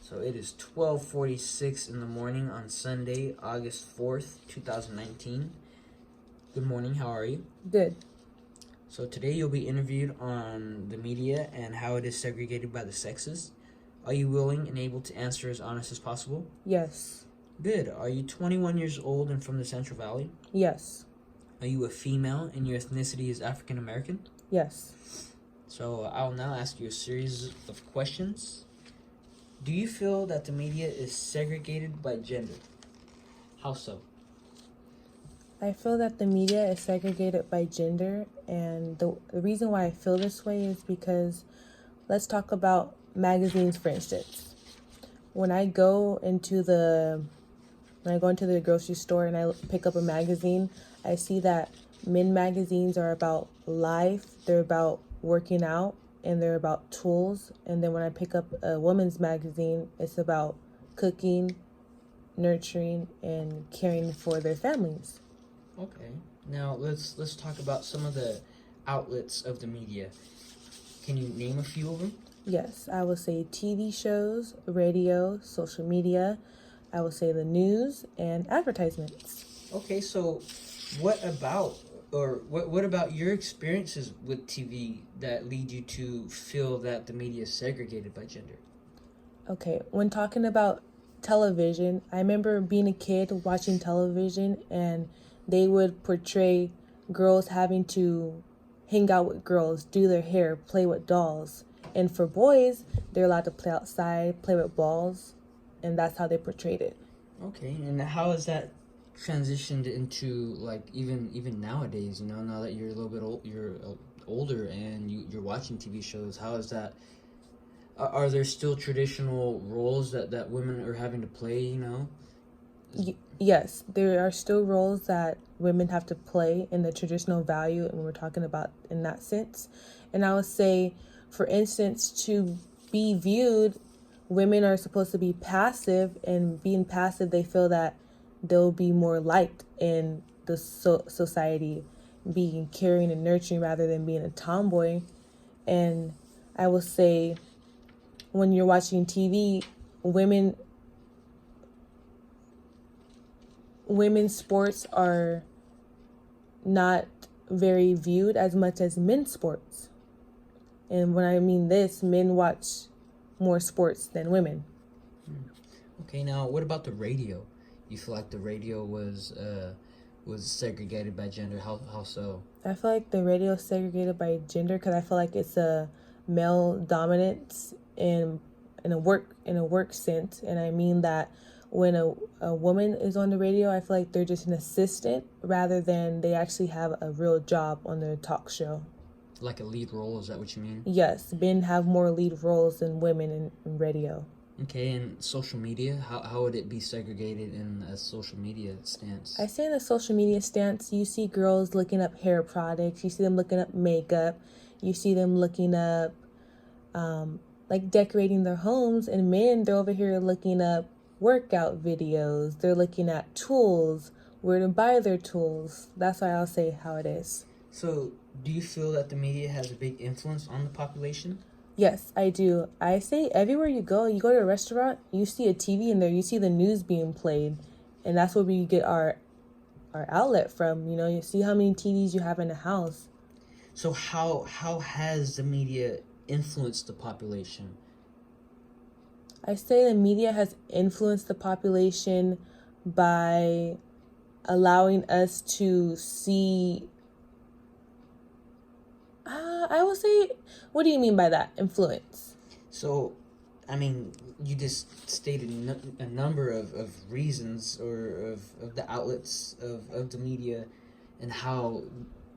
So it is 12:46 in the morning on Sunday, August 4th, 2019. Good morning, how are you? Good. So today you'll be interviewed on the media and how it is segregated by the sexes. Are you willing and able to answer as honest as possible? Yes. Good. Are you 21 years old and from the Central Valley? Yes. Are you a female and your ethnicity is African American? Yes. So I'll now ask you a series of questions. Do you feel that the media is segregated by gender? How so? I feel that the media is segregated by gender, and the reason why I feel this way is because let's talk about magazines, for instance. When I go into the grocery store and I pick up a magazine, I see that men magazines are about life, they're about working out, and they're about tools. And then when I pick up a woman's magazine, it's about cooking, nurturing, and caring for their families. Okay. Now let's talk about some of the outlets of the media. Can you name a few of them? Yes, I would say TV shows, radio, social media. I would say the news and advertisements. Okay, so what about your experiences with TV that lead you to feel that the media is segregated by gender? Okay, when talking about television, I remember being a kid watching television and they would portray girls having to hang out with girls, do their hair, play with dolls. And for boys, they're allowed to play outside, play with balls, and that's how they portrayed it. Okay, and how has that transitioned into like even nowadays? You know, now that you're a little bit older and you're watching TV shows, how is that? Are there still traditional roles that women are having to play? You know. Yes, there are still roles that women have to play in the traditional value, and we're talking about in that sense. And I would say, for instance, to be viewed, women are supposed to be passive, and being passive, they feel that they'll be more liked in the society, being caring and nurturing rather than being a tomboy. And I will say, when you're watching TV, women's sports are not very viewed as much as men's sports. And when I mean this, men watch more sports than women. Okay, now what about the radio? You feel like the radio was segregated by gender? How so? I feel like the radio is segregated by gender because I feel like it's a male dominance in a work sense, and I mean that when a woman is on the radio, I feel like they're just an assistant rather than they actually have a real job on their talk show. Like a lead role, is that what you mean? Yes, men have more lead roles than women in radio. Okay, and social media, how would it be segregated in a social media stance? I say in a social media stance, you see girls looking up hair products, you see them looking up makeup, you see them looking up like decorating their homes, and men, they're over here looking up workout videos, they're looking at tools, where to buy their tools. That's why I'll say how it is. So, do you feel that the media has a big influence on the population? Yes, I do. I say everywhere you go to a restaurant, you see a TV in there, you see the news being played, and that's where we get our outlet from. You know, you see how many TVs you have in a house. So how has the media influenced the population? I say the media has influenced the population by allowing us to see. I will say, what do you mean by that? Influence? So, I mean, you just stated a number of reasons or of the outlets of the media and how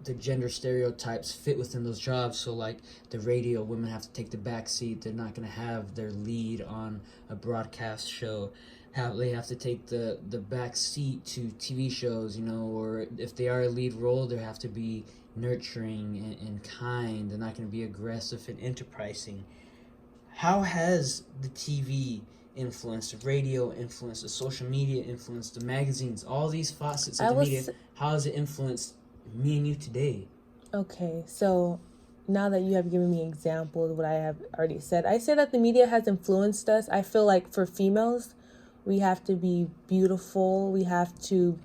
the gender stereotypes fit within those jobs. So like the radio, women have to take the back seat. They're not going to have their lead on a broadcast show. They have to take the back seat to TV shows, you know, or if they are a lead role, they have to be nurturing and kind. They're not going to be aggressive and enterprising. How has the TV influenced, the radio influenced, the social media influenced, the magazines, all these facets of the media, how has it influenced me and you today? Okay, so now that you have given me examples of what I have already said, I say that the media has influenced us. I feel like for females, we have to be beautiful. We have to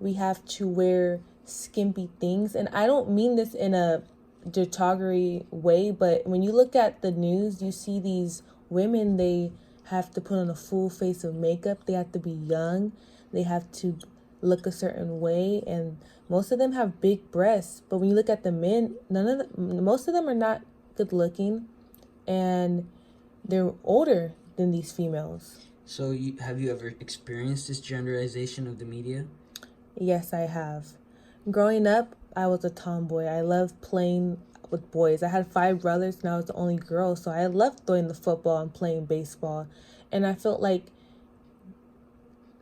wear skimpy things. And I don't mean this in a derogatory way, but when you look at the news, you see these women, they have to put on a full face of makeup. They have to be young. They have to look a certain way, and most of them have big breasts. But when you look at the men, most of them are not good looking, and they're older than these females. So, have you ever experienced this genderization of the media? Yes, I have. Growing up, I was a tomboy. I loved playing with boys. I had 5 brothers and I was the only girl, so I loved throwing the football and playing baseball. And I felt like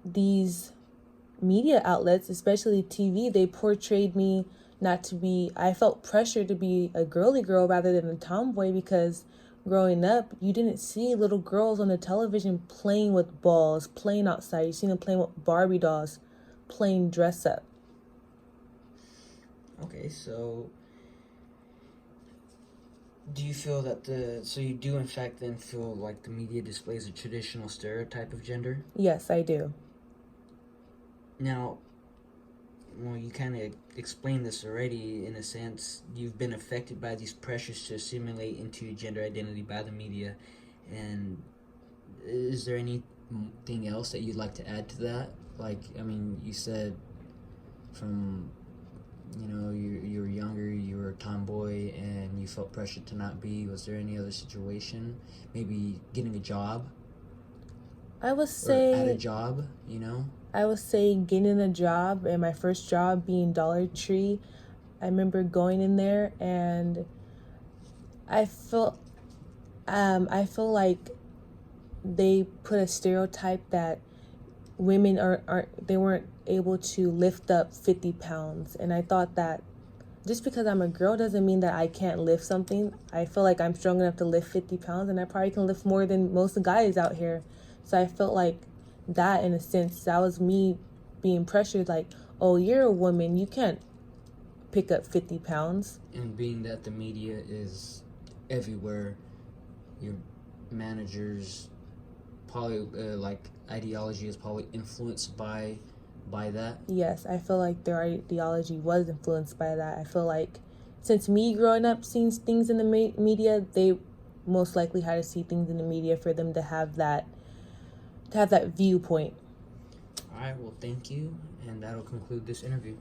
these media outlets, especially TV, they portrayed me not to be, I felt pressure to be a girly girl rather than a tomboy, because growing up, you didn't see little girls on the television playing with balls, playing outside. You see them playing with Barbie dolls, playing dress up. Okay, so do you feel that so you do in fact then feel like the media displays a traditional stereotype of gender? Yes, I do. Now, well, you kind of explained this already. In a sense, you've been affected by these pressures to assimilate into your gender identity by the media. And is there anything else that you'd like to add to that? Like, I mean, you said from, you were younger, you were a tomboy, and you felt pressured to not be. Was there any other situation? Maybe getting a job? I would say... Or at a job, I would say getting a job, and my first job being Dollar Tree. I remember going in there, and I feel like they put a stereotype that women they weren't able to lift up 50 pounds. And I thought that just because I'm a girl doesn't mean that I can't lift something. I feel like I'm strong enough to lift 50 pounds, and I probably can lift more than most guys out here. So I felt like that, in a sense, that was me being pressured, like, oh, you're a woman, you can't pick up 50 pounds. And being that the media is everywhere, your managers ideology is probably influenced by that. Yes, I feel like their ideology was influenced by that. I feel like since me growing up seeing things in the media, they most likely had to see things in the media for them to have that viewpoint. All right, well, thank you, and that'll conclude this interview.